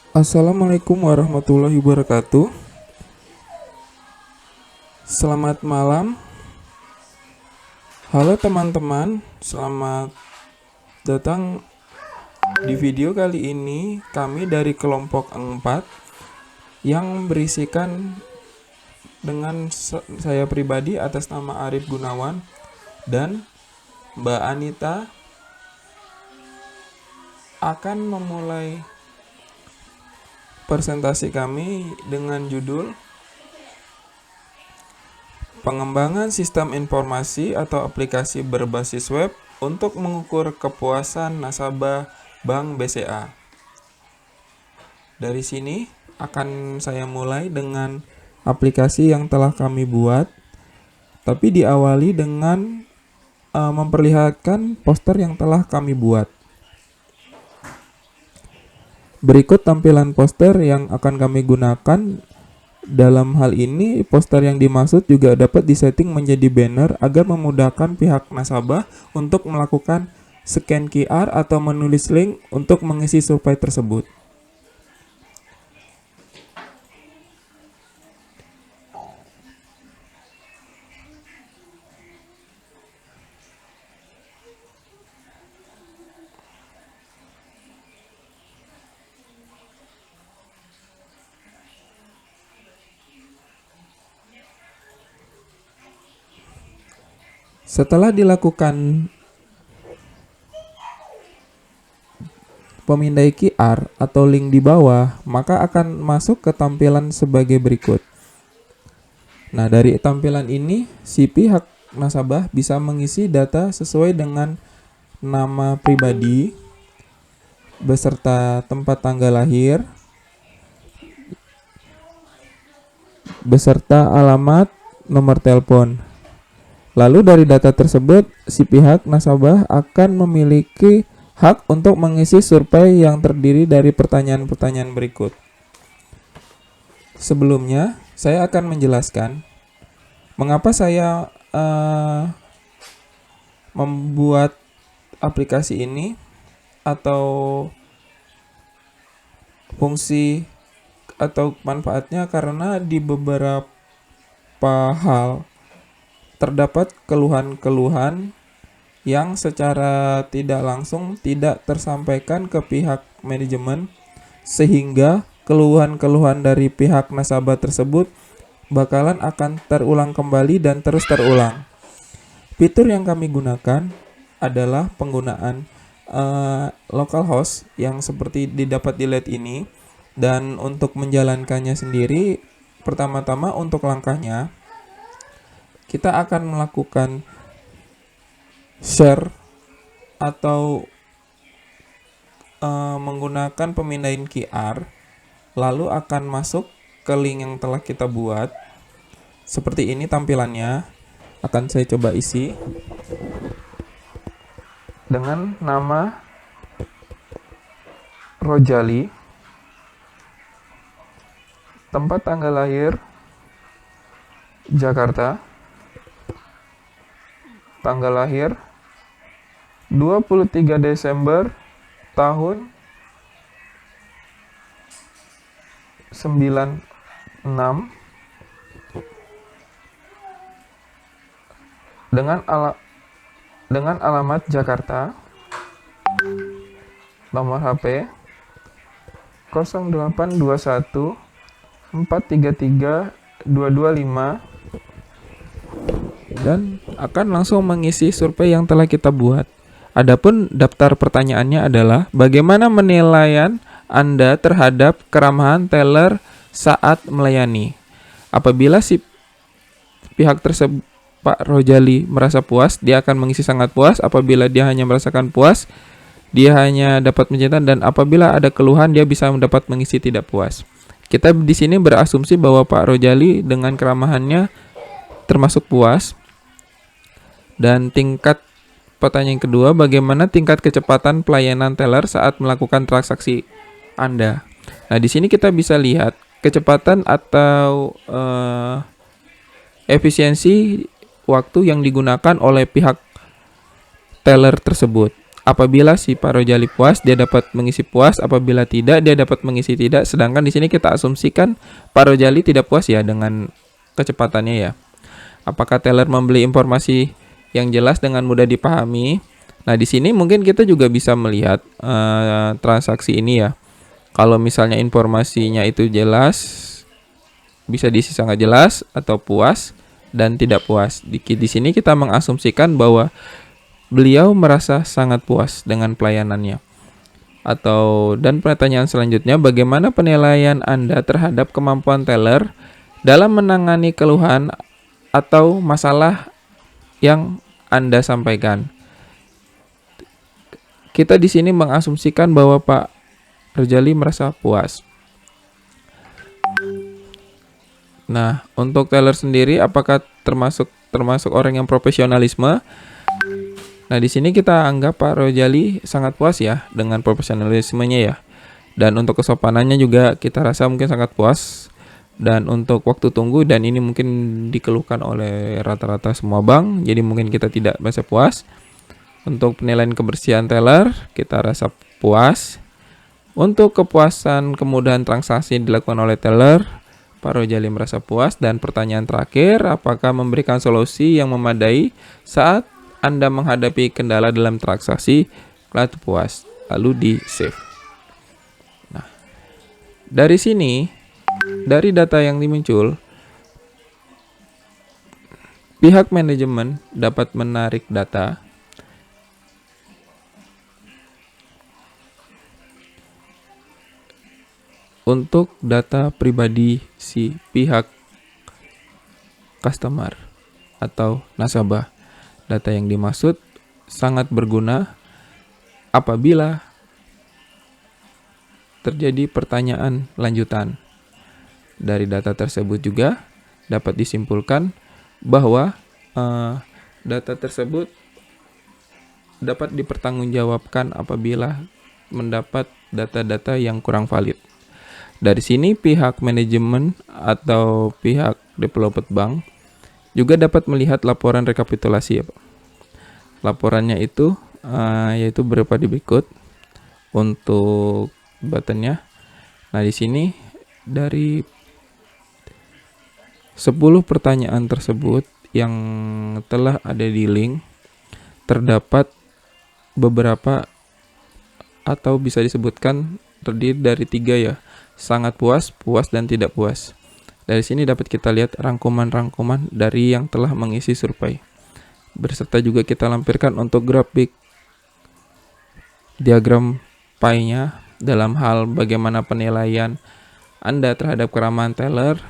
Assalamualaikum warahmatullahi wabarakatuh. Selamat malam. Halo teman-teman, selamat datang di video kali ini. Kami dari kelompok 4 yang berisikan dengan saya pribadi atas nama Arif Gunawan dan Mbak Anita akan memulai presentasi kami dengan judul Pengembangan Sistem Informasi atau Aplikasi Berbasis Web untuk mengukur kepuasan nasabah Bank BCA. Dari sini akan saya mulai dengan aplikasi yang telah kami buat, tapi diawali dengan memperlihatkan poster yang telah kami buat. Berikut tampilan poster yang akan kami gunakan. Dalam hal ini, poster yang dimaksud juga dapat disetting menjadi banner agar memudahkan pihak nasabah untuk melakukan scan QR atau menulis link untuk mengisi survei tersebut. Setelah dilakukan pemindai QR atau link di bawah, maka akan masuk ke tampilan sebagai berikut. Nah, dari tampilan ini, si pihak nasabah bisa mengisi data sesuai dengan nama pribadi, beserta tempat tanggal lahir, beserta alamat, nomor telepon. Lalu dari data tersebut, si pihak nasabah akan memiliki hak untuk mengisi survei yang terdiri dari pertanyaan-pertanyaan berikut. Sebelumnya, saya akan menjelaskan mengapa saya membuat aplikasi ini atau fungsi atau manfaatnya, karena di beberapa hal terdapat keluhan-keluhan yang secara tidak langsung tidak tersampaikan ke pihak manajemen, sehingga keluhan-keluhan dari pihak nasabah tersebut bakalan akan terulang kembali dan terus terulang. Fitur yang kami gunakan adalah penggunaan localhost yang seperti didapat dilihat ini, dan untuk menjalankannya sendiri, pertama-tama untuk langkahnya kita akan melakukan share atau menggunakan pemindaian QR, lalu akan masuk ke link yang telah kita buat. Seperti ini tampilannya. Akan saya coba isi dengan nama Rojali, tempat tanggal lahir Jakarta, tanggal lahir 23 Desember tahun 96, dengan alamat Jakarta, nomor HP 0821 433 225, dan akan langsung mengisi survei yang telah kita buat. Adapun daftar pertanyaannya adalah bagaimana penilaian Anda terhadap keramahan teller saat melayani. Apabila si pihak tersebut, Pak Rojali, merasa puas, dia akan mengisi sangat puas. Apabila dia hanya merasakan puas, dia hanya dapat mencetak, dan apabila ada keluhan, dia bisa mendapat mengisi tidak puas. Kita di sini berasumsi bahwa Pak Rojali dengan keramahannya termasuk puas. Dan tingkat pertanyaan kedua, bagaimana tingkat kecepatan pelayanan teller saat melakukan transaksi Anda. Nah, di sini kita bisa lihat kecepatan atau efisiensi waktu yang digunakan oleh pihak teller tersebut. Apabila si Pak Rojali puas, dia dapat mengisi puas. Apabila tidak, dia dapat mengisi tidak. Sedangkan di sini kita asumsikan Pak Rojali tidak puas ya dengan kecepatannya ya. Apakah teller membeli informasi yang jelas dengan mudah dipahami? Nah, di sini mungkin kita juga bisa melihat transaksi ini ya. Kalau misalnya informasinya itu jelas, bisa diisi sangat jelas atau puas dan tidak puas. Di sini kita mengasumsikan bahwa beliau merasa sangat puas dengan pelayanannya. Dan pertanyaan selanjutnya, bagaimana penilaian Anda terhadap kemampuan teller dalam menangani keluhan atau masalah yang Anda sampaikan? Kita di sini mengasumsikan bahwa Pak Rojali merasa puas. Nah, untuk teller sendiri apakah termasuk orang yang profesionalisme? Nah, di sini kita anggap Pak Rojali sangat puas ya dengan profesionalismenya ya. Dan untuk kesopanannya juga kita rasa mungkin sangat puas. Dan untuk waktu tunggu, dan ini mungkin dikeluhkan oleh rata-rata semua bank, jadi mungkin kita tidak merasa puas. Untuk penilaian kebersihan teller, kita rasa puas. Untuk kepuasan kemudahan transaksi dilakukan oleh teller, Pak Rojali merasa puas. Dan pertanyaan terakhir, apakah memberikan solusi yang memadai saat Anda menghadapi kendala dalam transaksi? Lalu puas, lalu di save. Nah, dari sini, dari data yang dimuncul, pihak manajemen dapat menarik data untuk data pribadi si pihak customer atau nasabah. Data yang dimaksud sangat berguna apabila terjadi pertanyaan lanjutan. Dari data tersebut juga dapat disimpulkan bahwa data tersebut dapat dipertanggungjawabkan apabila mendapat data-data yang kurang valid. Dari sini pihak manajemen atau pihak developer bank juga dapat melihat laporan rekapitulasi ya, Pak. Laporannya itu yaitu berupa berikut untuk buttonnya. Nah, di sini dari 10 pertanyaan tersebut yang telah ada di link, terdapat beberapa atau bisa disebutkan terdiri dari 3 ya. Sangat puas, puas, dan tidak puas. Dari sini dapat kita lihat rangkuman-rangkuman dari yang telah mengisi survei. Berserta juga kita lampirkan untuk grafik diagram pie-nya dalam hal bagaimana penilaian Anda terhadap keramahan teller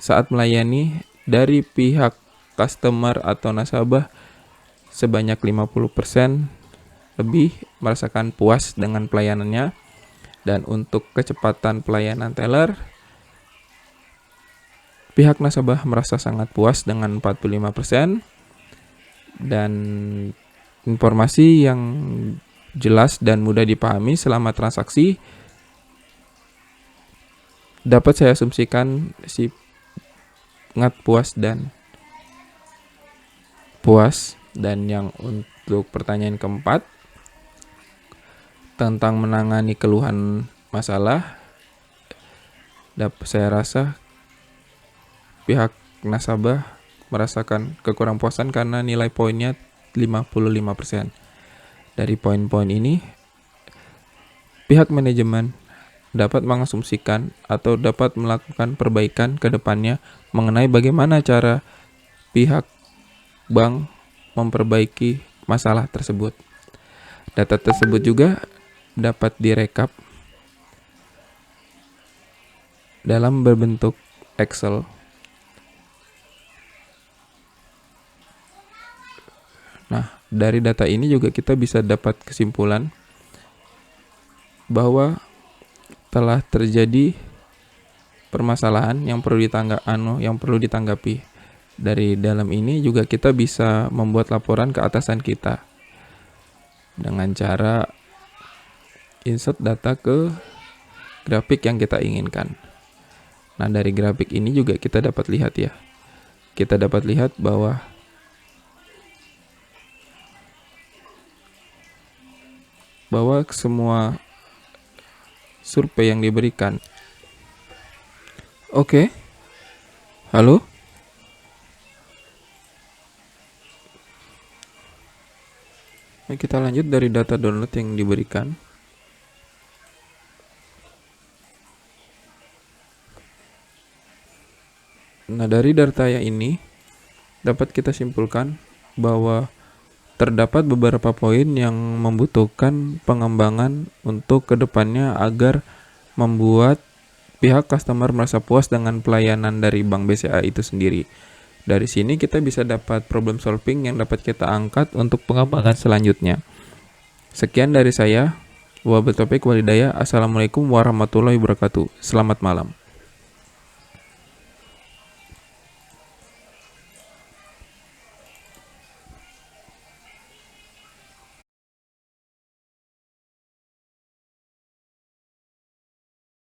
saat melayani dari pihak customer atau nasabah sebanyak 50% lebih merasakan puas dengan pelayanannya. Dan untuk kecepatan pelayanan teller, pihak nasabah merasa sangat puas dengan 45%. Dan informasi yang jelas dan mudah dipahami selama transaksi dapat saya asumsikan sangat puas dan puas. Dan yang untuk pertanyaan keempat tentang menangani keluhan masalah, saya rasa pihak nasabah merasakan kekurang puasan karena nilai poinnya 55%. Dari poin-poin ini, pihak manajemen dapat mengasumsikan atau dapat melakukan perbaikan ke depannya mengenai bagaimana cara pihak bank memperbaiki masalah tersebut. Data tersebut juga dapat direkap dalam berbentuk Excel. Nah, dari data ini juga kita bisa dapat kesimpulan bahwa telah terjadi permasalahan yang perlu ditanggapi. Dari dalam ini juga kita bisa membuat laporan ke atasan kita dengan cara insert data ke grafik yang kita inginkan. Nah, dari grafik ini juga kita dapat lihat ya. Kita dapat lihat bahwa bahwa semua survei yang diberikan. Oke. Halo? Kita lanjut dari data download yang diberikan. Nah, dari data ini dapat kita simpulkan bahwa terdapat beberapa poin yang membutuhkan pengembangan untuk kedepannya agar membuat pihak customer merasa puas dengan pelayanan dari Bank BCA itu sendiri. Dari sini kita bisa dapat problem solving yang dapat kita angkat untuk pengembangan selanjutnya. Sekian dari saya. Wabillahi taufiq walhidayah. Assalamualaikum warahmatullahi wabarakatuh. Selamat malam.